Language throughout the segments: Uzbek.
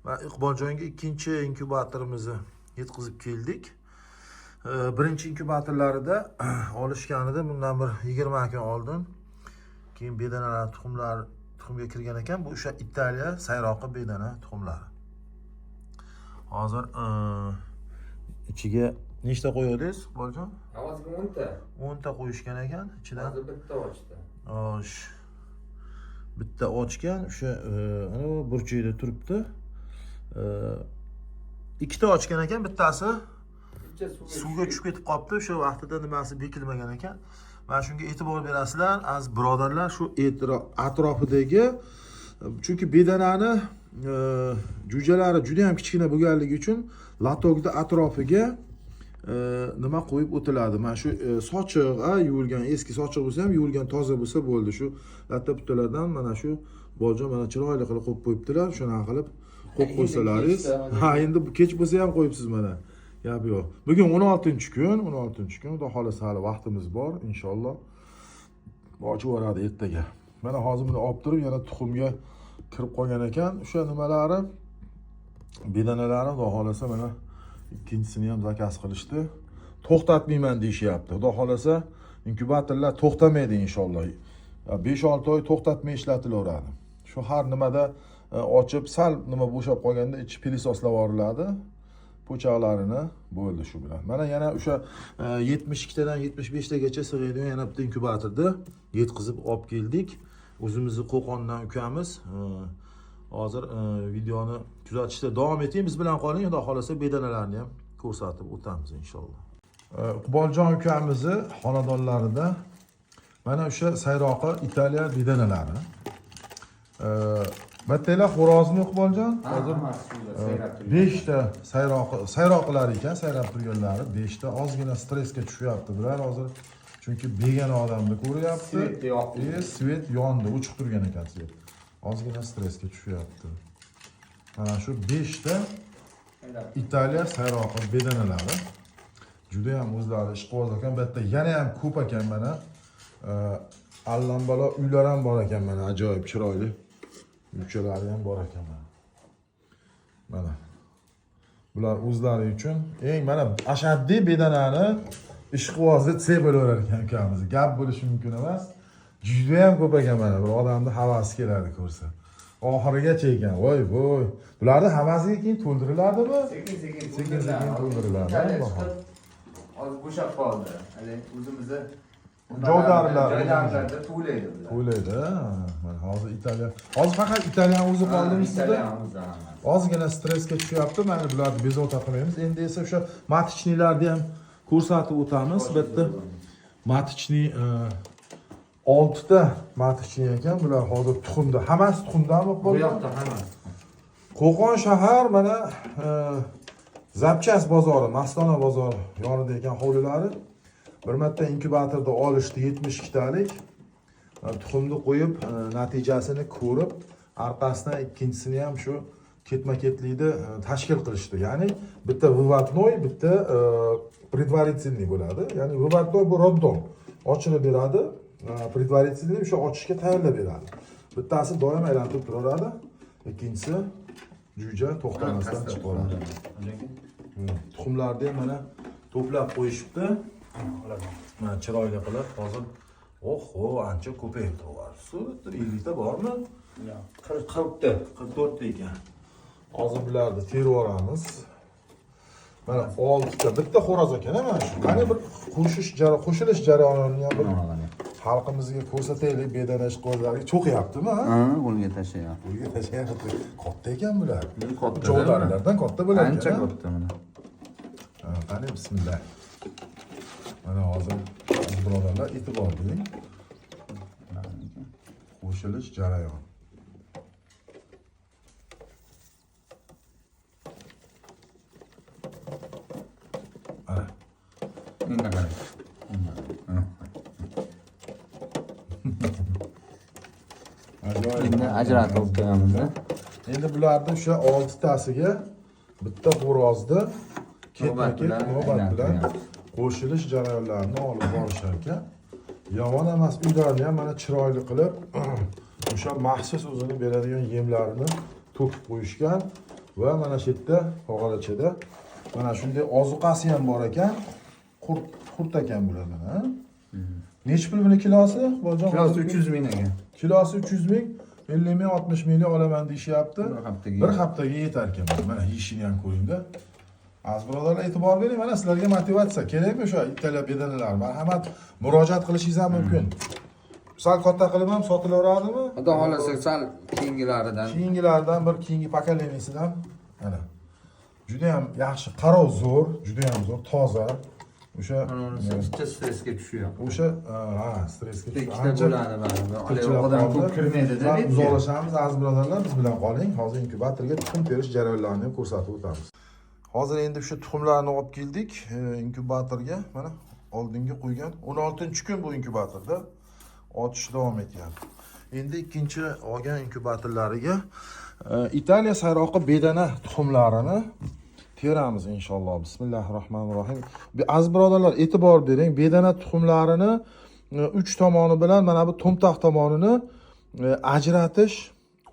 Va Iqboljonga ikkinchi inkubatorimizni yetkazib keldik. Birinchi inkubatorlarida olishganida bundan bir 20 kun oldin keyin bedanalar tuxumga kirgan ekan. Bu o'sha Italiya sayroqi bedana tuxumlari. Hozir ichiga nechta qo'yadingiz, Iqboljon? Avvalgi 10 ta. 10 ta qo'yishgan ekan. Ichidan Hozir bitta ochdi. Bitta ochgan, o'sha ana burchakda turibdi. Ikkita ochgan ekan, bittasi suvga tushib ketib qolibdi. O'sha vaqtida nimasi bekilmagan ekan. Mana shunga e'tibor berasizlar, aziz birodarlar, shu atrofidagi, chunki bedanani jo'jalari juda ham kichkina bo'lganligi uchun latokda atrofiga nima qo'yib o'tiladi. Mana shu sochiq, yuvilgan, eski sochiq bo'lsa ham yuvilgan, toza bo'lsa bo'ldi. Shu latta putalardan mana shu Iqboljon mana chiroyli qilib qo'yib qo'yibdilar. Shunaqa qilib qo'yib qo'ysalaringiz. Ha, endi kech bo'lsa ham qo'yibsiz mana. Gap yo'q. Bugun 16-kun, 16-kun. Xudo xolasa hali vaqtimiz bor, inshaalloh. Ochib yuboradi ertaga. Mana hozir buni olib turib, yana tuxumga kirib qolgan ekan. O'sha nimalari, bedanalari xudo xolasa mana ikkinchisini ham zakaz qilishdi. To'xtatmayman deyishyapti. Xudo xolasa inkubatorlar to'xtamaydi inshaalloh. 5-6 oy to'xtatmay ishlatilaveradi. Shu har nimada ochib, sal nima bo'shab qolganda ichi pilisoslab yuboriladi. Po'choqlarini bo'ldi shu bilan. Mana yana o'sha 72 tadan 75 tagacha sig'adigan yana bitta inkubatorda yetkazib olib keldik. O'zimizni Qo'qondan ukamiz. Hozir videoni kuzatishda davom eting, biz bilan qoling. Xudo xolasa bedanalarni ham ko'rsatib o'tamiz inshaalloh. Iqboljon ukamizni xonadonlarida mana o'sha sayroqi Italiya bedanalari. Bittalar xo'rozmi Iqboljon? Hozir 5 ta sayroqlar ekan, sayrab turganlari 5 ta. Ozgina stressga tushyapti bular hozir. Chunki begona odamni ko'ryapti. Svet yondi, o'chib turgan ekan svet. Ozgina stressga tushyapti. Mana shu 5 ta Italiya sayroqi bedanalari. Juda ham o'zlari ishqiboz ekan. Bu yerda yana ham ko'p ekan mana. Allambalo uylar ham bor ekan mana, ajoyib chiroyli. Uychalari ham bor ekan mana. Bular o'zlari uchun eng mana ashaddiy bedanani ishqibozni deb bo'laverar ekan ukamiz. Gap bo'lishi mumkin emas. Juda ham ko'p ekan mana, bir odamning havasi keladi ko'rsa. Oxirigacha ekan. Voy. Bularni hammasiga keyin to'ldiriladimi? Sekin to'ldiriladi. Hozir bo'shab qoldi. Hali o'zimizni joylarlarda to'laydi. Mana hozir Italiya. Hozir faqat Italiyan o'zi qoldimi sizda? Ozgina stressga tushyapti. Mana bularni bezovta qilmaymiz. Endi esa o'sha matichnilarni ham ko'rsatib o'tamiz. Bu yerda matichni 6 ta matichni ekan. Bular hozir tuxumda. Hammasi tuxumdami? Bu yoqda hammasi. Qo'qon shahar mana Zapchas bozori, Mastona bozori yonida ekan hovlilari. Bir marta inkubatorda olishdi 72 talik. Tuxumni qo'yib, natijasini ko'rib, orqasidan ikkinchisini ham shu ketma-ketlikda tashkil qilishdi. Ya'ni bitta выводной, bitta предварительный bo'ladi. Ya'ni выводной bu роддом. Ochirib beradi, предварительный o'sha ochishga tayyorlab beradi. Bittasi doim aylantirib turadi, ikkinchisi jo'ja to'xtamasdan chiqib boradi. Tuxumlarni ham mana to'plab qo'yishibdi. Mana chiroyli qilib hozir ancha ko'payibdi. Sut 50 ta bormi? Yo'q, 40 ta, 44 ta ekan. Hozir bularni terib olamiz. Mana 6 ta, bitta xo'roz ekan, mana shu. Qani bir qo'shilish jarayonini ham bir xalqimizga ko'rsataylik, bedana ishqibozlarga cho'qyaptimi, ha? Qo'lga tashlayapti. Qo'lga tashlayapti. Katta ekan bular. Katta. Joylardan katta bo'ladi. Ancha katta mana. Qani bismillah. Mana hozir birodarlar e'tibor bering. Qo'shilish jarayon. Ana. Endi ajratib qo'yamiz. Endi bularning o'sha 6 tasiga bitta xo'rozni ketma-ket navbat bilan qo'shilish jarayonlarini olib borishar ekan. Yomon emas, uylarni ham mana chiroyli qilib o'sha maxsus o'zini beradigan yemlarini to'kib qo'yishgan. Va mana shu yerda tog'orachiada mana shunday ozuqasi ham bor ekan. Qurt ekan bulardan, ha? Necha pul buni kilosi? Bojon Kilosi 300 ming ekan. Kilosi 300 ming, 50 ming, 60 ming olaman deyishyapti. haftaga. Bir haftaga yetar ekan. Mana yeyishini ham ko'ringda. Az birodarlar e'tibor bering, mana sizlarga motivatsiya kerakmi o'sha Italiya bedanalar? Marhamat, murojaat qilishingiz ham mumkin. Sal katta qilib ham sotilaveradimi? Xudo xolasa sal keyingilaridan. Keyingilardan bir keyingi pokoleniyasidan mana juda ham yaxshi, qarov zo'r, juda ham zo'r, toza. O'sha Bitta stressga tushyapti. o'sha stressga Ikkita bo'ladi baribir. Odam ko'p kirmaydi-da. Uzoqlashamiz aziz birodarlar, biz bilan qoling. Hozir inkubatorga tuxum terish jarayonlarini ham ko'rsatib o'tamiz. Hozir endi o'sha tuxumlarni olib keldik inkubatorga. Mana oldinga qo'ygan 16-kun bu inkubatorda ochish davom etyapti. Endi ikkinchi olgan inkubatorlariga Italiya sayroqi bedana tuxumlarini teramiz inshaalloh. Bismillahirrohmanirrohim. Aziz birodarlar, e'tibor bering, bedana tuxumlarini 3 tomoni bilan mana bu to'mtoq tomonini ajratish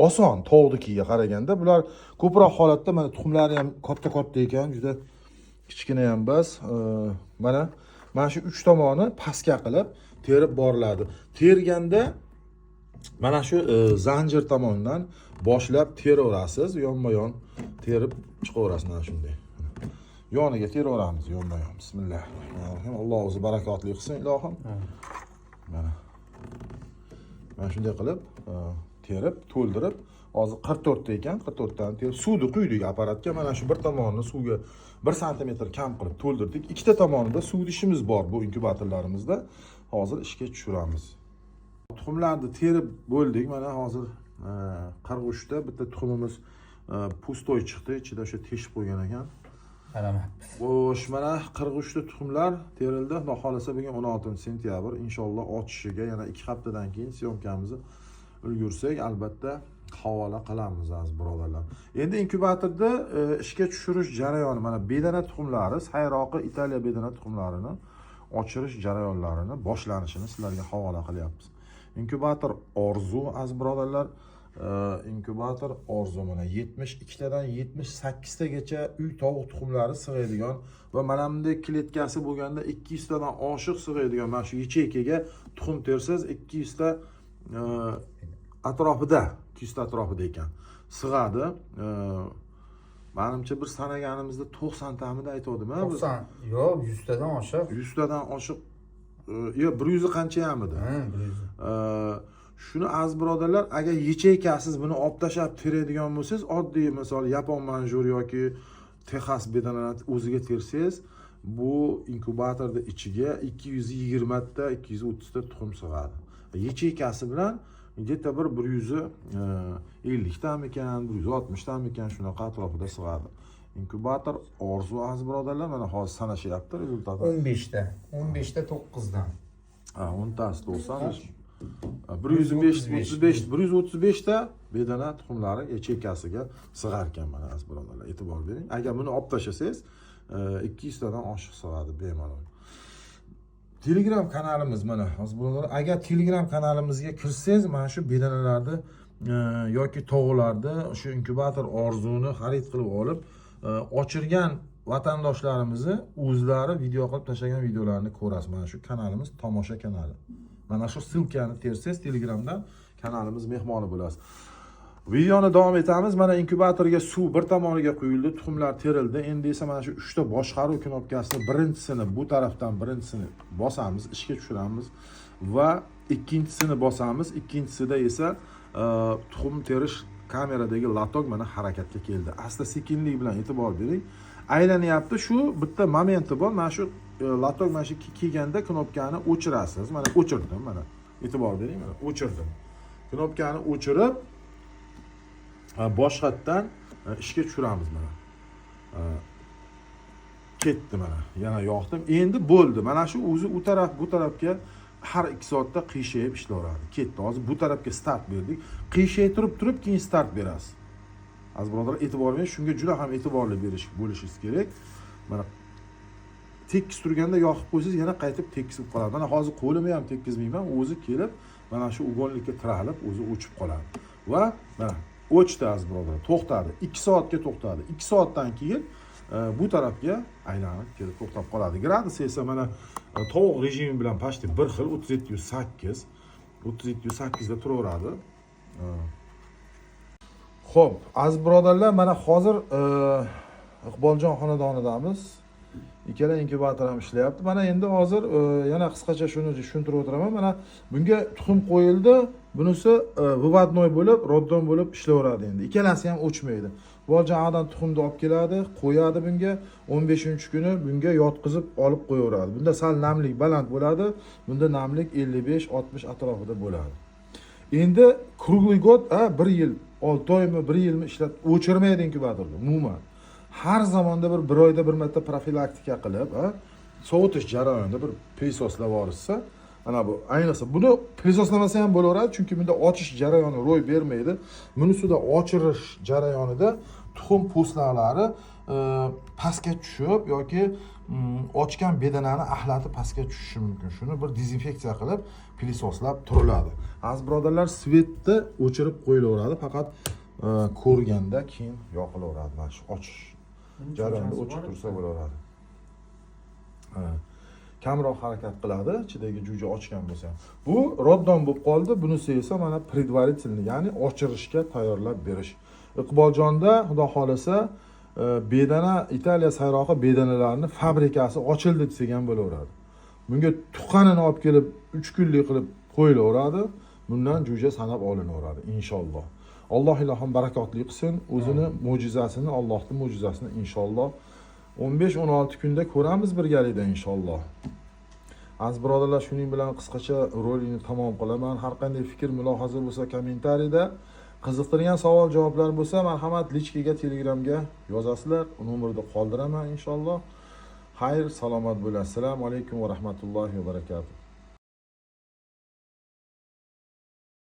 oson tovuqnikiga qaraganda. Bular ko'proq holatda mana tuxumlari ham katta ekan, juda kichkina ham bas. Mana shu 3 tomoni pastga qilib terib boriladi. Terganda mana shu zanjir tomonidan boshlab teraverasiz, yonma-yon terib chiqaverasiz mana shunday. Yoniga teraveramiz yonma-yon. Bismillahirrohmanirrohim. Alloh o'zi barakotli qilsin, ilohim. Mana shunday qilib terib, to'ldirib, hozir 44 ta ekan, 44 dan terib suvni quydik apparatga. Mana shu bir tomonini suvga 1 sm kam qilib to'ldirdik. Ikkita tomonida suv idishimiz bor bu inkubatorlarimizda. Hozir ishga tushiramiz. Tuxumlarni terib bo'ldik. Mana hozir 43 ta bitta tuxumimiz pustoy chiqdi. Ichida o'sha teshib qo'ygan ekan. Qaramabmiz. Xo'sh, mana 43 ta tuxumlar terildi. Xudo xolasa bugun 16-sentyabr. Inshaalloh ochishiga yana 2 haftadan keyin syomkamizni ulgursak, albatta havola qilamiz aziz birodarlar. Endi inkubatorda ishga tushirish jarayoni mana bedana tuxumlari, sayroqi Italiya bedana tuxumlarini ochirish jarayonlarini boshlanishini sizlarga havola qilyapmiz. Inkubator Orzu aziz birodarlar, inkubator Orzu mana 72 tadan 78 tagacha uy tovuq tuxumlari sig'adigan va mana bunday kletkasi bo'lganda 200 tadan oshiq sig'adigan mana shu yecheykaga tuxum tersangiz 200 ta atrofida, 200 ta atrofida ekan. Sig'adi. Menimcha bir sanaganimizda 90 tamida aytdim, ha? 90. Yo'q, 100 tadan oshiq. 100 tadan oshiq. Yo, 100 qancha hamidi? 100. Shuni aziz birodarlar, agar yechaykasiz buni olib tashlab teradigan bo'lsangiz, oddiy misol yapon manjur yoki Texas bedanani o'ziga tersangiz, bu inkubatorda ichiga 220 ta, 230 ta tuxum sig'adi. Yechaykasi bilan где-то bir 150 tamikan, 160 tamikan shunaqa atrofida sig'adi. Inkubator Orzu aziz birodarlar, mana hozir sanashyapti rezultatni. 15 ta. 15 ta 9 dan. 10 tasi 90. 135 ta bedana tuxumlari yacheykasiga sig'ar ekan mana aziz birodarlar, e'tibor bering. Agar buni olib tashlasangiz 200 tadan oshiq sig'adi bemalol. Telegram kanalimiz mana aziz birodarlar, agar Telegram kanalimizga kirsangiz mana shu bedanalarni yoki tovuqlarni shu inkubator Orzuni xarid qilib olib ochirgan vatandoshlarimizni o'zlari video qilib tashlagan videolarni ko'rasiz. Mana shu kanalimiz tomosha kanali. Mana shu silkani tersangiz Telegramdan kanalimiz mehmoni bo'lasiz. Videoni davom etamiz. Mana inkubatorga suv bir tomoniga quyildi, tuxumlar terildi. Endi esa mana shu 3 ta boshqaruv knopkasini birinchisini bu tarafdan birinchisini bosamiz, ishga tushiramiz va ikkinchisini bosamiz. Ikkinchisida esa tuxum terish kameradagi lotok mana harakatga keldi. Asta sekinlik bilan e'tibor bering. Aylanyapti. Shu bitta momenti bor. Mana shu lotok mana shu kelganda knopkani o'chirasiz. Mana o'chirdim mana. E'tibor bering, mana o'chirdim. Knopkani o'chirib boshqatdan ishga tushiramiz mana. Ketdi mana. Yana yoqdim. Endi bo'ldi. Mana shu o'zi u taraf bu tarafga har 2 soatda qiyshayib ishlaveradi. Ketdi. Hozir bu tarafga start berdik. Qiyshayib turib keyin start berasiz. Aziz birodarlar, e'tibor bering, shunga juda ham e'tiborli bo'lishingiz kerak. Mana tekis turganda yoqib qo'ysangiz yana qaytib tekis bo'lib qoladi. Mana hozir qo'limni ham tekkizmayman, o'zi kelib mana shu ugonlikka tiralib o'zi o'chib qoladi. Va mana o'chdi aziz birodarlar, to'xtadi. 2 soatga to'xtadi. 2 soatdan keyin bu tarafga aylanib kelib to'xtab qoladi. Gradus esa mana tovuq rejimi bilan почти bir xil 37.8. 37.8 da turaveradi. Xo'p, aziz birodarlar, mana hozir Iqboljon xonadonidamiz. Ikkala inkubator ham ishlayapti. Mana endi hozir yana qisqacha shuni tushuntirib o'tiraman. Mana bunga tuxum qo'yildi. Bunisi vivadnoy bo'lib, roddon bo'lib ishlayveradi endi. Ikkalasi ham o'chmaydi. Iqboljon tuxumni olib keladi, qo'yadi bunga. 15-kuni bunga yotqizib olib qo'yaveradi. Bunda sal namlik baland bo'ladi. Bunda namlik 55-60 atrofida bo'ladi. Endi kruglый god, 1 yil, 6 oymi, 1 yilmi ishlab o'chirmaydi inkubatorda umuman. Har zamonda bir oyda bir marta profilaktika qilib, sovutish jarayonida bir pilisoslab yuborsa, mana bu ayniqsa buni pilisoslamasa ham bo'laveradi, chunki bunda ochish jarayoni ro'y bermaydi. Bunisida ochirish jarayonida tuxum po'stlaqlari pastga tushib yoki ochgan bedanani axlati pastga tushishi mumkin. Shuni bir dezinfeksiya qilib pilisoslab turiladi. Aziz birodarlar, svetni o'chirib qo'yilaveradi, faqat ko'rganda keyin yoqilaveradi. Mana shu ochish jarayonida o'chib tursa bo'laveradi. Kamroq harakat qiladi, ichidagi jo'ja ochgan bo'lsa. Bu roddon bo'lib qoldi, bunisi esa mana предварительный, ya'ni ochirishga tayyorlab berish. Iqboljonda xudo xolasa bedana Italiya sayroqi bedanalarini fabrikasi ochildi desak ham bo'laveradi. Bunga tuqqanini olib kelib 3 kunlik qilib qo'yilaveradi. Bundan jo'ja sanab olinaveradi inshaalloh. Alloh ilohim barakotli qilsin, o'zini mo'jizasini, Allohning mo'jizasini inshaalloh 15-16 kunda ko'ramiz birgalikda inshaalloh. Aziz birodarlar, shuning bilan qisqacha rolikni tamom qilaman. Har qanday fikr, mulohaza bo'lsa kommentariyda, qiziqtirgan savol-javoblar bo'lsa marhamat lichkaga, Telegramga yozasizlar. Nomerni qoldiraman inshaalloh. Xayr, salomat bo'lasizlar. Assalomu alaykum va rahmatullohi va barakatuh.